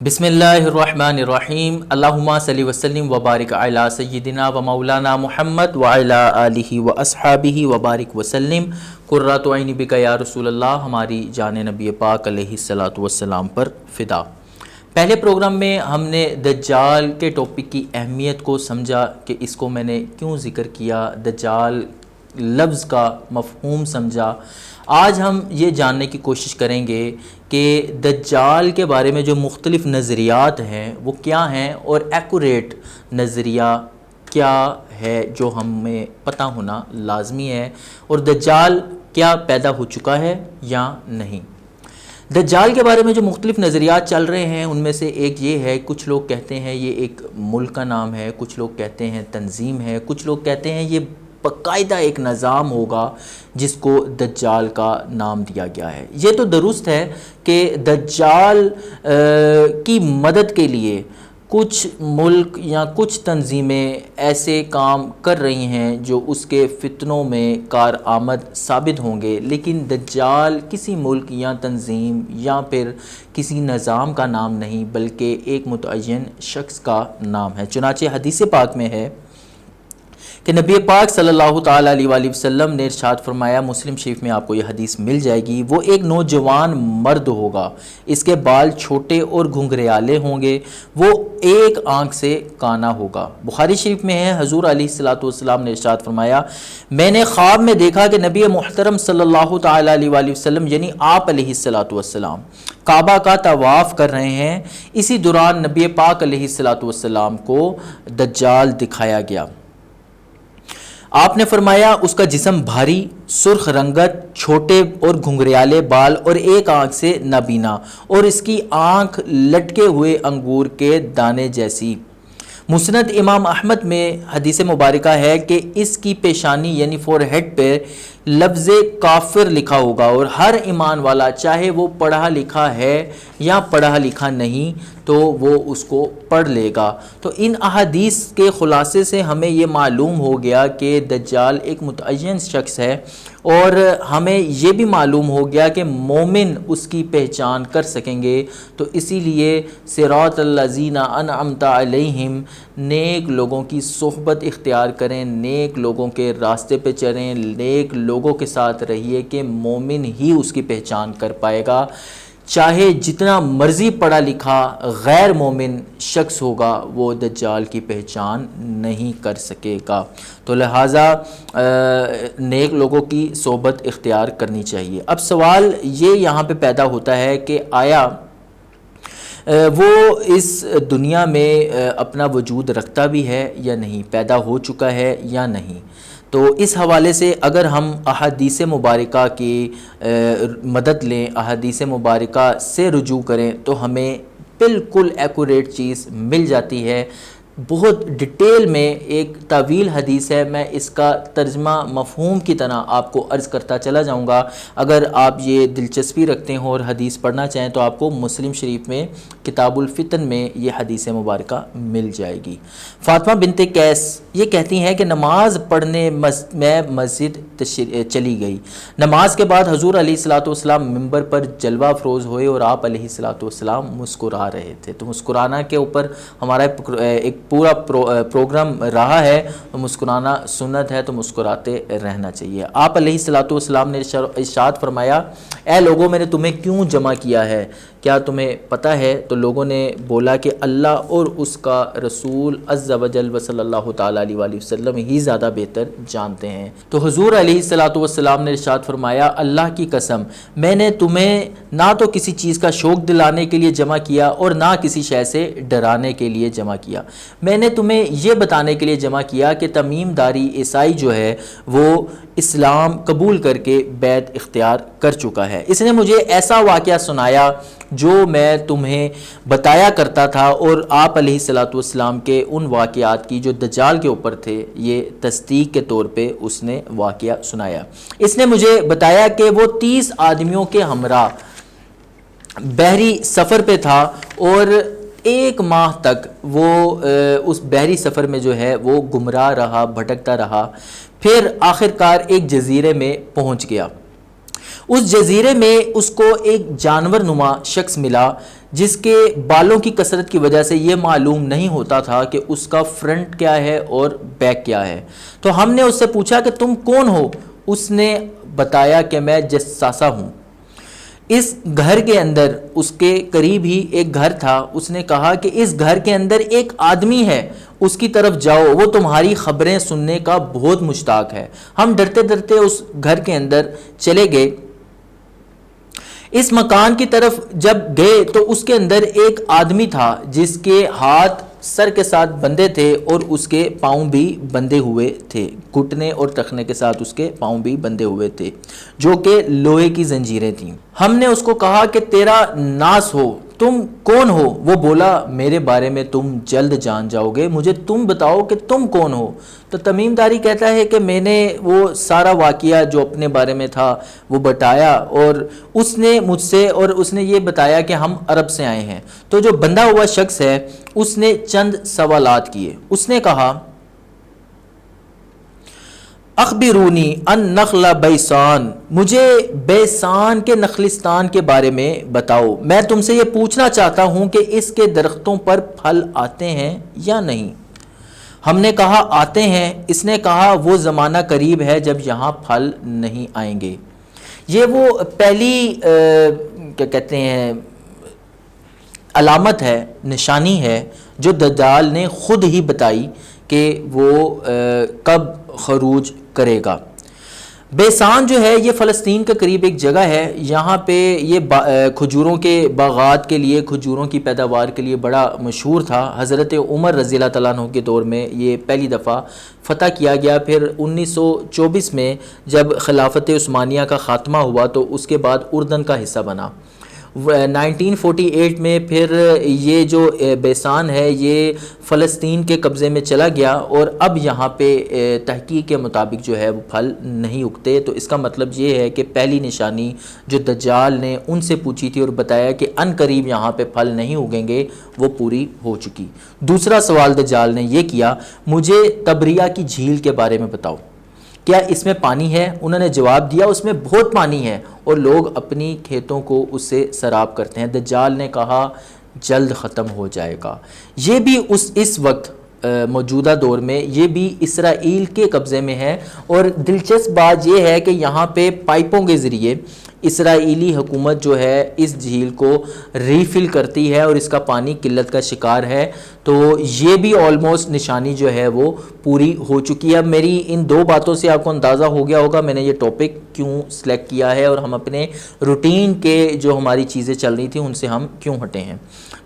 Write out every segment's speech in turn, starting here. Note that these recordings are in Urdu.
بسم اللہ الرحمن الرحیم اللہم صلی وسلم وبارک علی سیدنا و مولانا محمد وعلی آلہ و اصحابہ وبارک وسلم قرۃ عینی بک یا رسول اللہ، ہماری جان نبی پاک علیہ الصلوۃ والسلام پر فدا۔ پہلے پروگرام میں ہم نے دجال کے ٹاپک کی اہمیت کو سمجھا کہ اس کو میں نے کیوں ذکر کیا، دجال لفظ کا مفہوم سمجھا۔ آج ہم یہ جاننے کی کوشش کریں گے کہ دجال کے بارے میں جو مختلف نظریات ہیں وہ کیا ہیں، اور ایکوریٹ نظریہ کیا ہے جو ہمیں پتہ ہونا لازمی ہے، اور دجال کیا پیدا ہو چکا ہے یا نہیں۔ دجال کے بارے میں جو مختلف نظریات چل رہے ہیں ان میں سے ایک یہ ہے، کچھ لوگ کہتے ہیں یہ ایک ملک کا نام ہے، کچھ لوگ کہتے ہیں تنظیم ہے، کچھ لوگ کہتے ہیں یہ باقاعدہ ایک نظام ہوگا جس کو دجال کا نام دیا گیا ہے۔ یہ تو درست ہے کہ دجال کی مدد کے لیے کچھ ملک یا کچھ تنظیمیں ایسے کام کر رہی ہیں جو اس کے فتنوں میں کارآمد ثابت ہوں گے، لیکن دجال کسی ملک یا تنظیم یا پھر کسی نظام کا نام نہیں بلکہ ایک متعین شخص کا نام ہے۔ چنانچہ حدیث پاک میں ہے کہ نبی پاک صلی اللہ تعالیٰ علیہ وآلہ وسلم نے ارشاد فرمایا، مسلم شریف میں آپ کو یہ حدیث مل جائے گی، وہ ایک نوجوان مرد ہوگا، اس کے بال چھوٹے اور گھنگریالے ہوں گے، وہ ایک آنکھ سے کانا ہوگا۔ بخاری شریف میں ہے، حضور علیہ الصلوۃ والسلام نے ارشاد فرمایا، میں نے خواب میں دیکھا کہ نبی محترم صلی اللہ تعالیٰ علیہ وآلہ وسلم یعنی آپ علیہ الصلوۃ والسلام کعبہ کا طواف کر رہے ہیں۔ اسی دوران نبی پاک علیہ الصلوۃ والسلام کو دجال دکھایا گیا۔ آپ نے فرمایا اس کا جسم بھاری، سرخ رنگت، چھوٹے اور گھنگریالے بال اور ایک آنکھ سے نابینا، اور اس کی آنکھ لٹکے ہوئے انگور کے دانے جیسی۔ مسند امام احمد میں حدیث مبارکہ ہے کہ اس کی پیشانی یعنی فور ہیڈ پہ لفظ کافر لکھا ہوگا، اور ہر ایمان والا چاہے وہ پڑھا لکھا ہے یا پڑھا لکھا نہیں تو وہ اس کو پڑھ لے گا۔ تو ان احادیث کے خلاصے سے ہمیں یہ معلوم ہو گیا کہ دجال ایک متعین شخص ہے، اور ہمیں یہ بھی معلوم ہو گیا کہ مومن اس کی پہچان کر سکیں گے۔ تو اسی لیے صراط الذین انعمت علیہم، نیک لوگوں کی صحبت اختیار کریں، نیک لوگوں کے راستے پہ چلیں، نیک لوگوں کے ساتھ رہیے کہ مومن ہی اس کی پہچان کر پائے گا۔ چاہے جتنا مرضی پڑھا لکھا غیر مومن شخص ہوگا وہ دجال کی پہچان نہیں کر سکے گا۔ تو لہٰذا نیک لوگوں کی صحبت اختیار کرنی چاہیے۔ اب سوال یہ یہاں پہ پیدا ہوتا ہے کہ آیا وہ اس دنیا میں اپنا وجود رکھتا بھی ہے یا نہیں، پیدا ہو چکا ہے یا نہیں۔ تو اس حوالے سے اگر ہم احادیث مبارکہ کی مدد لیں، احادیث مبارکہ سے رجوع کریں تو ہمیں بالکل ایکوریٹ چیز مل جاتی ہے۔ بہت ڈیٹیل میں ایک طویل حدیث ہے، میں اس کا ترجمہ مفہوم کی طرح آپ کو عرض کرتا چلا جاؤں گا۔ اگر آپ یہ دلچسپی رکھتے ہوں اور حدیث پڑھنا چاہیں تو آپ کو مسلم شریف میں کتاب الفتن میں یہ حدیث مبارکہ مل جائے گی۔ فاطمہ بنت قیس یہ کہتی ہیں کہ نماز پڑھنے میں مسجد چلی گئی۔ نماز کے بعد حضور علیہ الصلوۃ والسلام ممبر پر جلوہ افروز ہوئے اور آپ علیہ الصلوۃ والسلام مسکرا رہے تھے۔ تو مسکرانا کے اوپر ہمارا ایک پورا پروگرام رہا ہے، مسکرانا سنت ہے تو مسکراتے رہنا چاہیے۔ آپ علیہ الصلوۃ والسلام نے ارشاد فرمایا، اے لوگوں میں نے تمہیں کیوں جمع کیا ہے، کیا تمہیں پتہ ہے؟ تو لوگوں نے بولا کہ اللہ اور اس کا رسول عز و جل و صلی اللہ تعالیٰ علیہ وآلہ وسلم ہی زیادہ بہتر جانتے ہیں۔ تو حضور علیہ الصلوۃ والسلام نے ارشاد فرمایا، اللہ کی قسم میں نے تمہیں نہ تو کسی چیز کا شوق دلانے کے لیے جمع کیا اور نہ کسی شے سے ڈرانے کے لیے جمع کیا، میں نے تمہیں یہ بتانے کے لیے جمع کیا کہ تمیم داری عیسائی جو ہے وہ اسلام قبول کر کے بیعت اختیار کر چکا ہے۔ اس نے مجھے ایسا واقعہ سنایا جو میں تمہیں بتایا کرتا تھا، اور آپ علیہ الصلوۃ والسلام کے ان واقعات کی جو دجال کے اوپر تھے یہ تصدیق کے طور پہ اس نے واقعہ سنایا۔ اس نے مجھے بتایا کہ وہ 30 آدمیوں کے ہمراہ بحری سفر پہ تھا، اور 1 ماہ تک وہ اس بحری سفر میں جو ہے وہ گمراہ رہا، بھٹکتا رہا۔ پھر آخرکار ایک جزیرے میں پہنچ گیا۔ اس جزیرے میں اس کو ایک جانور نما شخص ملا جس کے بالوں کی کثرت کی وجہ سے یہ معلوم نہیں ہوتا تھا کہ اس کا فرنٹ کیا ہے اور بیک کیا ہے۔ تو ہم نے اس سے پوچھا کہ تم کون ہو؟ اس نے بتایا کہ میں جساسہ ہوں۔ اس گھر کے اندر، اس کے قریب ہی ایک گھر تھا، اس نے کہا کہ اس گھر کے اندر ایک آدمی ہے، اس کی طرف جاؤ، وہ تمہاری خبریں سننے کا بہت مشتاق ہے۔ ہم ڈرتے ڈرتے اس گھر کے اندر چلے گئے۔ اس مکان کی طرف جب گئے تو اس کے اندر ایک آدمی تھا جس کے ہاتھ سر کے ساتھ بندھے تھے اور اس کے پاؤں بھی بندھے ہوئے تھے، گھٹنے اور ٹخنے کے ساتھ اس کے پاؤں بھی بندھے ہوئے تھے، جو کہ لوہے کی زنجیریں تھیں۔ ہم نے اس کو کہا کہ تیرا ناس ہو، تم کون ہو؟ وہ بولا میرے بارے میں تم جلد جان جاؤ گے، مجھے تم بتاؤ کہ تم کون ہو۔ تو تمیم داری کہتا ہے کہ میں نے وہ سارا واقعہ جو اپنے بارے میں تھا وہ بتایا، اور اس نے مجھ سے اور اس نے یہ بتایا کہ ہم عرب سے آئے ہیں۔ تو جو بندھا ہوا شخص ہے اس نے چند سوالات کیے۔ اس نے کہا اخبرونی ان نخل بیسان، مجھے بیسان کے نخلستان کے بارے میں بتاؤ، میں تم سے یہ پوچھنا چاہتا ہوں کہ اس کے درختوں پر پھل آتے ہیں یا نہیں؟ ہم نے کہا آتے ہیں۔ اس نے کہا وہ زمانہ قریب ہے جب یہاں پھل نہیں آئیں گے۔ یہ وہ پہلی کیا کہتے ہیں علامت ہے، نشانی ہے جو دجال نے خود ہی بتائی کہ وہ کب خروج کرے گا۔ بیسان جو ہے یہ فلسطین کے قریب ایک جگہ ہے، یہاں پہ یہ کھجوروں کے باغات کے لیے، کھجوروں کی پیداوار کے لیے بڑا مشہور تھا۔ حضرت عمر رضی اللہ تعالیٰ عنہ کے دور میں یہ پہلی دفعہ فتح کیا گیا، پھر 1924 میں جب خلافت عثمانیہ کا خاتمہ ہوا تو اس کے بعد اردن کا حصہ بنا۔ 1948 میں پھر یہ جو بیسان ہے یہ فلسطین کے قبضے میں چلا گیا، اور اب یہاں پہ تحقیق کے مطابق جو ہے وہ پھل نہیں اگتے۔ تو اس کا مطلب یہ ہے کہ پہلی نشانی جو دجال نے ان سے پوچھی تھی اور بتایا کہ ان قریب یہاں پہ پھل نہیں اگیں گے، وہ پوری ہو چکی۔ دوسرا سوال دجال نے یہ کیا، مجھے تبریہ کی جھیل کے بارے میں بتاؤ، کیا اس میں پانی ہے؟ انہوں نے جواب دیا اس میں بہت پانی ہے اور لوگ اپنی کھیتوں کو اس سے سیراب کرتے ہیں۔ دجال نے کہا جلد ختم ہو جائے گا۔ یہ بھی اس وقت موجودہ دور میں یہ بھی اسرائیل کے قبضے میں ہے، اور دلچسپ بات یہ ہے کہ یہاں پہ پائپوں کے ذریعے اسرائیلی حکومت جو ہے اس جھیل کو ریفل کرتی ہے اور اس کا پانی قلت کا شکار ہے۔ تو یہ بھی آلموسٹ نشانی جو ہے وہ پوری ہو چکی ہے۔ اب میری ان دو باتوں سے آپ کو اندازہ ہو گیا ہوگا میں نے یہ ٹاپک کیوں سلیکٹ کیا ہے اور ہم اپنے روٹین کے جو ہماری چیزیں چل رہی تھیں ان سے ہم کیوں ہٹے ہیں۔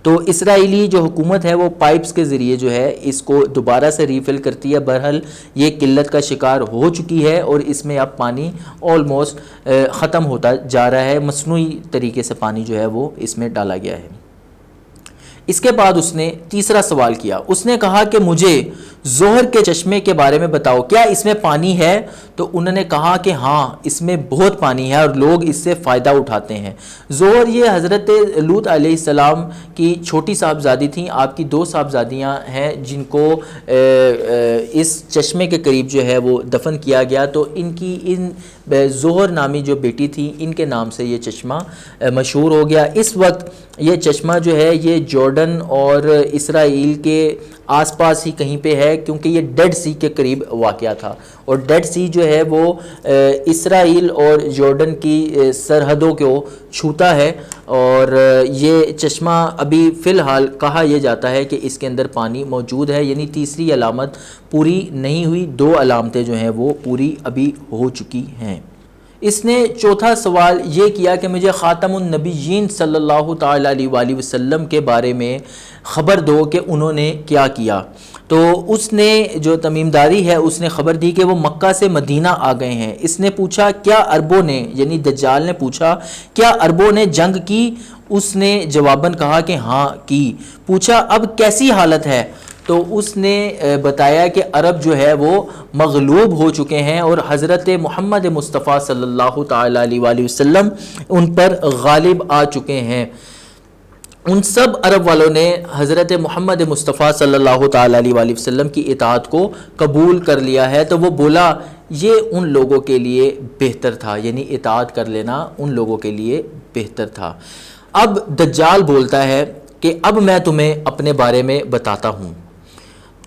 تو اسرائیلی جو حکومت ہے وہ پائپس کے ذریعے جو ہے اس کو دوبارہ سے ریفل کرتی ہے۔ بہرحال یہ قلت کا شکار ہو چکی ہے اور اس میں اب پانی آلموسٹ ختم ہوتا جا رہا ہے، مصنوعی طریقے سے پانی جو ہے وہ اس میں ڈالا گیا ہے۔ اس کے بعد اس نے تیسرا سوال کیا، اس نے کہا کہ مجھے ظہر کے چشمے کے بارے میں بتاؤ، کیا اس میں پانی ہے؟ تو انہوں نے کہا کہ ہاں اس میں بہت پانی ہے اور لوگ اس سے فائدہ اٹھاتے ہیں۔ ظہر یہ حضرت لوط علیہ السلام کی چھوٹی صاحبزادی تھیں، آپ کی دو صاحبزادیاں ہیں جن کو اس چشمے کے قریب جو ہے وہ دفن کیا گیا، تو ان کی ظہر نامی جو بیٹی تھی ان کے نام سے یہ چشمہ مشہور ہو گیا۔ اس وقت یہ چشمہ جو ہے یہ جارڈن اور اسرائیل کے آس پاس ہی کہیں پہ ہے، کیونکہ یہ ڈیڈ سی کے قریب واقع تھا، اور ڈیڈ سی جو ہے وہ اسرائیل اور جارڈن کی سرحدوں کو چھوتا ہے، اور یہ چشمہ ابھی فی الحال کہا یہ جاتا ہے کہ اس کے اندر پانی موجود ہے، یعنی تیسری علامت پوری نہیں ہوئی، دو علامتیں جو ہیں وہ پوری ابھی ہو چکی ہیں۔ اس نے چوتھا سوال یہ کیا کہ مجھے خاتم النبیین صلی اللہ تعالیٰ علیہ وآلہ وسلم کے بارے میں خبر دو کہ انہوں نے کیا کیا۔ تو اس نے جو تمیم داری ہے اس نے خبر دی کہ وہ مکہ سے مدینہ آ گئے ہیں۔ اس نے پوچھا کیا عربوں نے، یعنی دجال نے پوچھا کیا عربوں نے جنگ کی؟ اس نے جواباً کہا کہ ہاں کی۔ پوچھا اب کیسی حالت ہے؟ تو اس نے بتایا کہ عرب جو ہے وہ مغلوب ہو چکے ہیں اور حضرت محمد مصطفیٰ صلی اللہ تعالیٰ علیہ وآلہ وسلم ان پر غالب آ چکے ہیں۔ ان سب عرب والوں نے حضرت محمد مصطفیٰ صلی اللہ تعالیٰ علیہ وآلہ وسلم کی اطاعت کو قبول کر لیا ہے۔ تو وہ بولا یہ ان لوگوں کے لیے بہتر تھا، یعنی اطاعت کر لینا ان لوگوں کے لیے بہتر تھا۔ اب دجال بولتا ہے کہ اب میں تمہیں اپنے بارے میں بتاتا ہوں،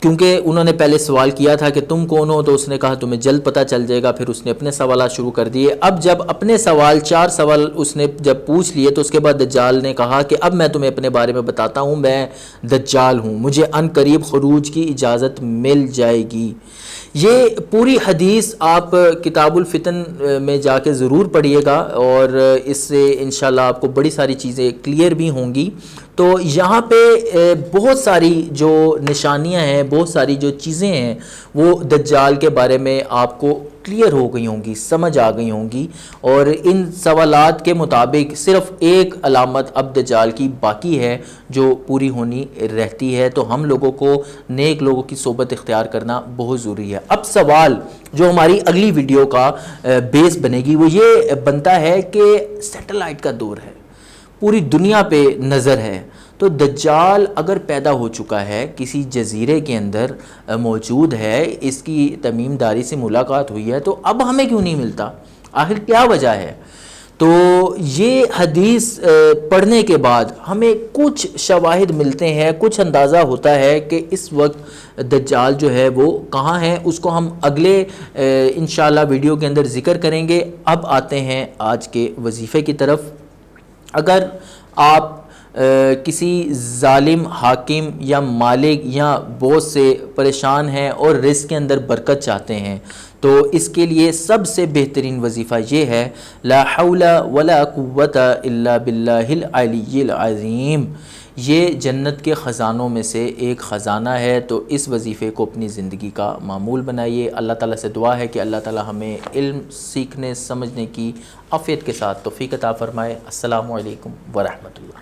کیونکہ انہوں نے پہلے سوال کیا تھا کہ تم کون ہو، تو اس نے کہا تمہیں جلد پتہ چل جائے گا، پھر اس نے اپنے سوالات شروع کر دیے۔ اب جب اپنے سوال 4 سوال اس نے جب پوچھ لیے تو اس کے بعد دجال نے کہا کہ اب میں تمہیں اپنے بارے میں بتاتا ہوں، میں دجال ہوں، مجھے ان قریب خروج کی اجازت مل جائے گی۔ یہ پوری حدیث آپ کتاب الفتن میں جا کے ضرور پڑھیے گا، اور اس سے انشاءاللہ آپ کو بڑی ساری چیزیں کلیئر بھی ہوں گی۔ تو یہاں پہ بہت ساری جو نشانیاں ہیں، بہت ساری جو چیزیں ہیں، وہ دجال کے بارے میں آپ کو کلیئر ہو گئی ہوں گی، سمجھ آ گئی ہوں گی، اور ان سوالات کے مطابق صرف ایک علامت اب دجال کی باقی ہے جو پوری ہونی رہتی ہے۔ تو ہم لوگوں کو نیک لوگوں کی صحبت اختیار کرنا بہت ضروری ہے۔ اب سوال جو ہماری اگلی ویڈیو کا بیس بنے گی وہ یہ بنتا ہے کہ سیٹلائٹ کا دور ہے، پوری دنیا پہ نظر ہے، تو دجال اگر پیدا ہو چکا ہے، کسی جزیرے کے اندر موجود ہے، اس کی تمیم داری سے ملاقات ہوئی ہے، تو اب ہمیں کیوں نہیں ملتا؟ آخر کیا وجہ ہے؟ تو یہ حدیث پڑھنے کے بعد ہمیں کچھ شواہد ملتے ہیں، کچھ اندازہ ہوتا ہے کہ اس وقت دجال جو ہے وہ کہاں ہے۔ اس کو ہم اگلے انشاءاللہ ویڈیو کے اندر ذکر کریں گے۔ اب آتے ہیں آج کے وظیفے کی طرف۔ اگر آپ کسی ظالم حاکم یا مالک یا باس سے پریشان ہیں اور رزق کے اندر برکت چاہتے ہیں، تو اس کے لیے سب سے بہترین وظیفہ یہ ہے لا حول ولا قوت الا باللہ العلی العظیم۔ یہ جنت کے خزانوں میں سے ایک خزانہ ہے، تو اس وظیفے کو اپنی زندگی کا معمول بنائیے۔ اللہ تعالیٰ سے دعا ہے کہ اللہ تعالیٰ ہمیں علم سیکھنے سمجھنے کی عافیت کے ساتھ توفیق عطا فرمائے۔ السلام علیکم ورحمۃ اللہ۔